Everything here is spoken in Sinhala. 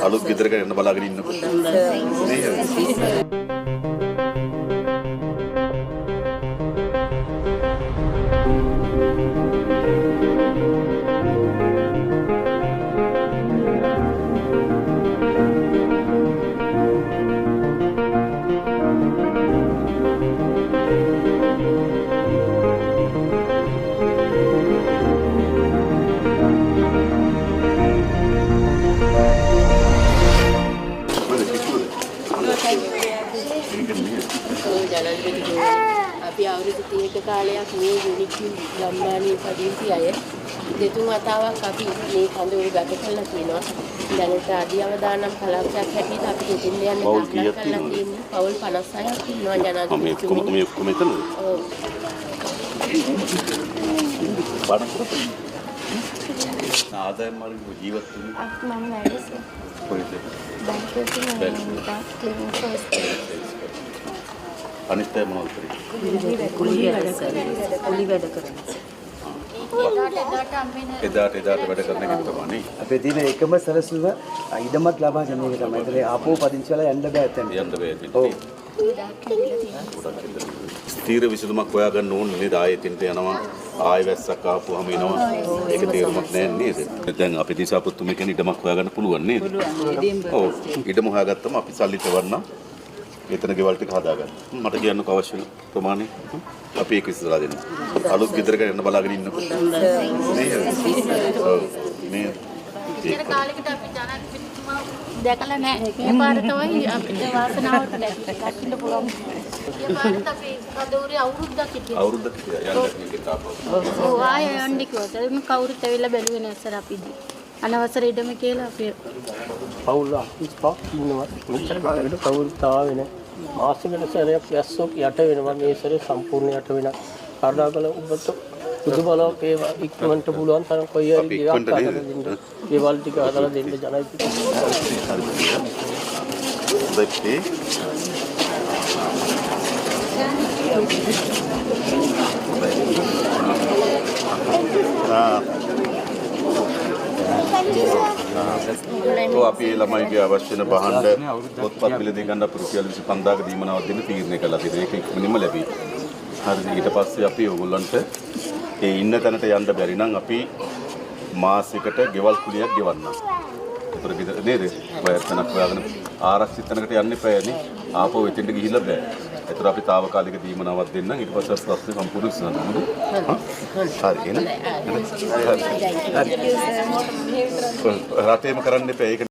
අලුත් ගෙදරක යන්න බලාගෙන ඉන්නකොට අපි අවුරුදු 30ක කාලයක් මේ යුනික් ගම්මානයේ පදිංචි අය දෙතුන් වතාවක් අපි මේ කඳවුරු ගත කළා කියනවා. දැනට අඩි අවදානම් කලාපයක් හැටියට අපි දෙතින් යන්නේ පවුල් කීයක් කරලා තියෙන්නේ. පවුල් 56ක් ඉන්නවා ජනාධිපතිතුමනි. මේ ඔක්කොම එතනද? ඔව්. බණ කරපොයි. ආදායම් මාර්ග ජීවත් වෙන්නේ. මම වැඩස. කොහෙද? බැංකුවේ ක්ලිනික් ෆස්ට්. අනිත් අය මොනවද කරන්නේ? කුලී වැඩ කරනවා. එදාට වැඩ කරන එක තමයි. අපේ තියෙන එකම සැලසුම ඉඩමක් ලබා ගැනීම තමයි. ඒතර ආපෝ පදිංචි වෙලා යන්න බෑ එතන. යන්න බෑ. ඔව්. ස්ථීර විසඳුමක් හොයාගන්න ඕනේ නේද? ආයෙත් එන්ට යනවා. ආයෙ වැස්සක් ආපුවාම එනවා. ඒක තේරුමක් නෑ නේද? දැන් අපි දිසාපොත්තුම කියන ඉඩමක් හොයාගන්න පුළුවන් නේද? ඔව්. ඉඩම හොයාගත්තම අපි සල්ලි තවන්න එතන ගෙවල් ටික හදාගන්න. මට කියන්නකෝ අවශ්‍ය ප්‍රමාණය. අපි ඒක ඉස්සරහා දෙන්න. අලුත් ගෙදරක යන්න බලාගෙන ඉන්නකොට මේ ඉතර කාලෙකට අපි ජනාධිපතිතුමා දැකලා නැහැ. මේ පාර තමයි අපිට වාසනාවට ලැබෙන්න පුළුවන්. මේ පාරට අපි කදෝරේ අවුරුද්දක් හිටියා. අවුරුද්දක් යන්න කියන තාපව. ඔව් ආයෙ යන්නේ කිව්වා. ඒක කවුරුත් ඇවිල්ලා බැලුවේ නැහැ සර් අපිදී. අනවසර ඉඩම කියලා අපි පවුල් 25ක් ඉන්නවා. මෙච්චර කාලෙකට පවුල් තාවේ නැහැ. මාසෙකට සැරයක් වැස්සක් යට වෙනවා. මේ සැරේ සම්පූර්ණ යට වෙනවා. කරුණාකර ඔබට බුදු බලවත් ඒ ඉක්මනට පුළුවන් තරම් කොයි හරි දෙයක් හදලා දෙන්න. ගෙවල් ටික හදලා දෙන්න දෙකේ ඔව් අපි ළමයිගේ අවශ්‍ය වෙන භාණ්ඩ පොත්පත් මිලදී ගන්න අපේ රුපියල් 25000ක දීමනාවක් දෙන්න තීරණය කළා තියෙනවා. ඒක ඉක්මනින්ම ලැබී. හරි ඊට පස්සේ අපි ඕගොල්ලන්ට ඒ ඉන්න තැනට යන්න බැරි නම් අපි මාසයකට ගෙවල් කුලියක් ගෙවන්නම්. ඒතර නේද? වයර්තනක් හොයාගෙන ආරක්ෂිත තැනකට යන්න එපානේ. ආපහු එතෙන්ට ගිහිල්ලා බෑ. ඒතර අපි తాවකාලික දීමනාවක් දෙන්නම්. ඊට පස්සේ ප්‍රශ්නේ සම්පූර්ණ විසඳන්න. හරි එහෙනම්. රටේම කරන්න එපා. ඒක